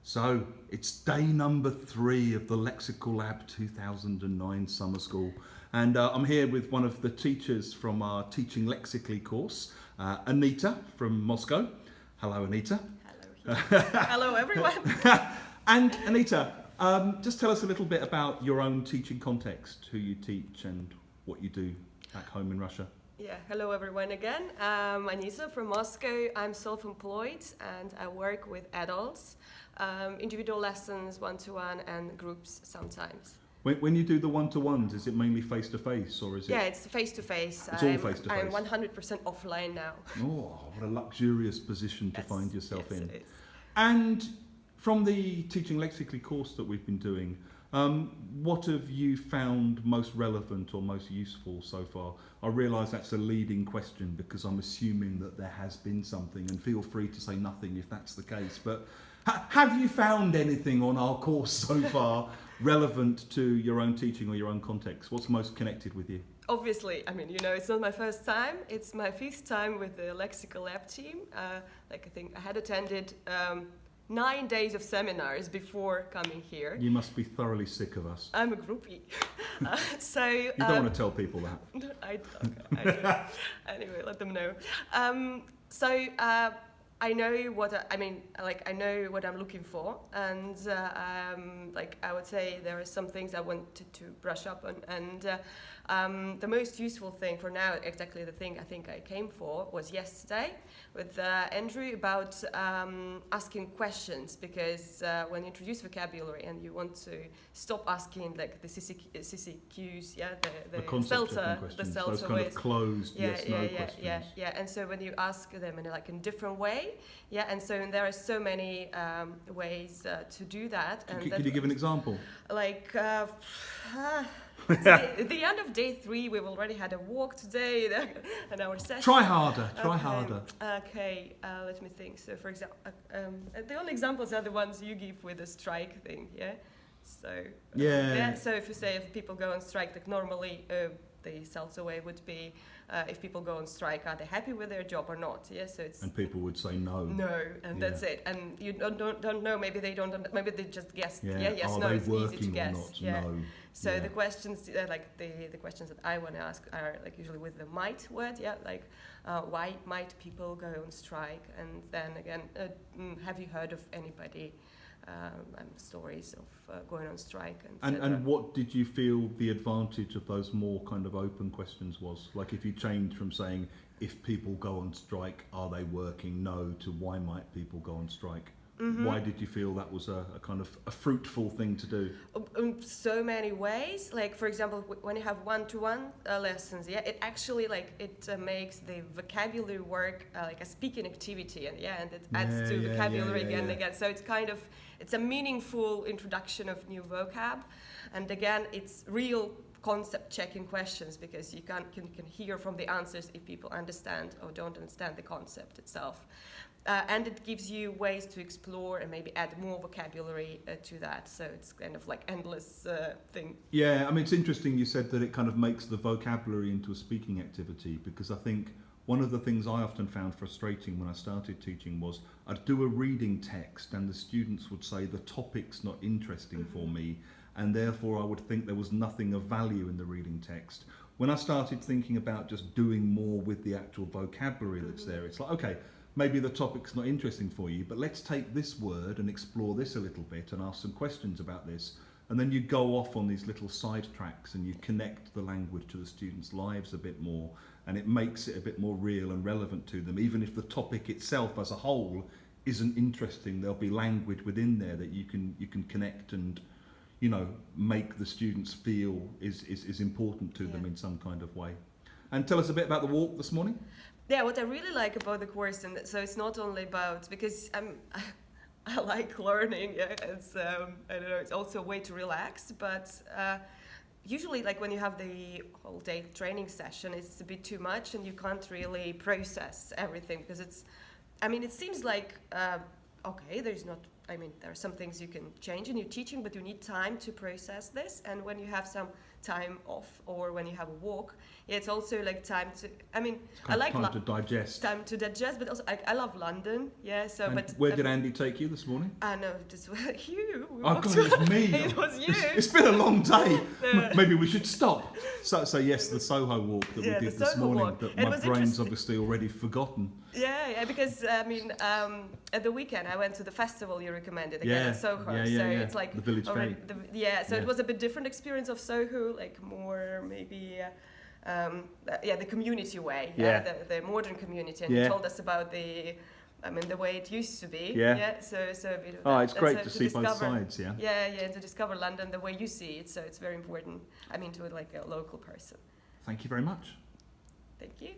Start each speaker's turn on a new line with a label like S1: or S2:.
S1: So it's day number 3 of the Lexical Lab 2009 Summer School, and I'm here with one of the teachers from our Teaching Lexically course, Anita from Moscow. Hello, Anita.
S2: Hello. Hello, everyone.
S1: And Anita, just tell us a little bit about your own teaching context, who you teach and what you do back home in Russia.
S2: Yeah, hello everyone again. I'm Anita from Moscow. I'm self-employed and I work with adults, individual lessons, one-to-one and groups sometimes.
S1: When you do the one-to-ones, is it mainly face-to-face or is it?
S2: Yeah, it's face-to-face.
S1: It's all face-to-face.
S2: I'm 100% offline now.
S1: Oh, what a luxurious position to
S2: Yes,
S1: find yourself
S2: yes,
S1: in.
S2: it is.
S1: And from the Teaching Lexically course that we've been doing, what have you found most relevant or most useful so far? I realise that's a leading question because I'm assuming that there has been something, and feel free to say nothing if that's the case. But have you found anything on our course so far relevant to your own teaching or your own context? What's most connected with you?
S2: Obviously, I mean, it's not my first time. It's my 5th time with the Lexical Lab team. I think I had attended 9 days of seminars before coming here.
S1: You must be thoroughly sick of us.
S2: I'm a groupie.
S1: You don't want to tell people that.
S2: I anyway, let them know. I know what I know what I'm looking for, and I would say there are some things I wanted to brush up on, and the most useful thing for now, exactly the thing I think I came for, was yesterday with Andrew about asking questions, because when you introduce vocabulary and you want to stop asking like the CCQs, the
S1: concept
S2: CELTA,
S1: questions,
S2: the CELTA
S1: those kind
S2: ways.
S1: of closed yes/no questions.
S2: And so when you ask them in a different way, and so there are so many ways to do that.
S1: Could you give an example?
S2: At the end of day 3, we've already had a walk today and our session.
S1: Try harder. Harder.
S2: Okay, let me think. So, for example, the only examples are the ones you give with the strike thing, yeah? So, so if people go on strike, like normally the CELTA way would be, if people go on strike, are they happy with their job or not? Yeah, so it's.
S1: And people would say no.
S2: No, and that's it. And you don't know. Maybe they don't. Maybe they just guessed. Yes,
S1: are
S2: no.
S1: they
S2: It's
S1: working
S2: easy to guess.
S1: or not?
S2: Yeah.
S1: No.
S2: So the questions, the questions that I want to ask are usually with the might word. Yeah, why might people go on strike? And then again, have you heard of anybody? Stories of going on strike
S1: and what did you feel the advantage of those more kind of open questions was? Like if you change from saying if people go on strike, are they working? No, to why might people go on strike? Mm-hmm. Why did you feel that was a kind of a fruitful thing to do?
S2: In so many ways. Like for example, when you have one-to-one lessons, it actually it makes the vocabulary work like a speaking activity, and it adds to vocabulary again and again. So it's a meaningful introduction of new vocab, and again it's real concept checking questions, because you can hear from the answers if people understand or don't understand the concept itself. And it gives you ways to explore and maybe add more vocabulary to that. So it's kind of like endless thing.
S1: Yeah, I mean, it's interesting you said that it kind of makes the vocabulary into a speaking activity, because I think one of the things I often found frustrating when I started teaching was I'd do a reading text and the students would say the topic's not interesting for me, and therefore I would think there was nothing of value in the reading text. When I started thinking about just doing more with the actual vocabulary that's there, it's like, okay, maybe the topic's not interesting for you, but let's take this word and explore this a little bit and ask some questions about this. And then you go off on these little side tracks and you connect the language to the students' lives a bit more, and it makes it a bit more real and relevant to them. Even if the topic itself as a whole isn't interesting, there'll be language within there that you can connect and make the students feel is important to them in some kind of way. And tell us a bit about the walk this morning.
S2: Yeah, what I really like about the course, and so it's not only about, because I like learning. Yeah, it's I don't know. It's also a way to relax, but usually, like when you have the whole day training session, it's a bit too much, and you can't really process everything, because it seems like okay, there's not, I mean, there are some things you can change in your teaching, but you need time to process this. And when you have some time off or when you have a walk, yeah, it's also like time to, I mean,
S1: It's kind of time to digest.
S2: Time to digest, but also I love London, yeah, so,
S1: And
S2: but...
S1: where did Andy take you this morning?
S2: I know, just you.
S1: Oh God, it was me.
S2: It was you.
S1: It's been a long day. Maybe we should stop. So yes, the Soho walk that we did this morning,
S2: walk.
S1: that
S2: It
S1: my
S2: was
S1: brain's
S2: interesting.
S1: obviously already forgotten.
S2: Yeah, because I mean, at the weekend I went to the festival you recommended again in Soho.
S1: Yeah,
S2: so
S1: yeah.
S2: it's like
S1: The Village
S2: already-
S1: Fair.
S2: So it was a bit different experience of Soho, like more maybe. The community way, the modern community, and he told us about the way it used to be. So a bit of that.
S1: It's great to see both sides.
S2: To discover London the way you see it. So it's very important. I mean, to like a local person.
S1: Thank you very much.
S2: Thank you.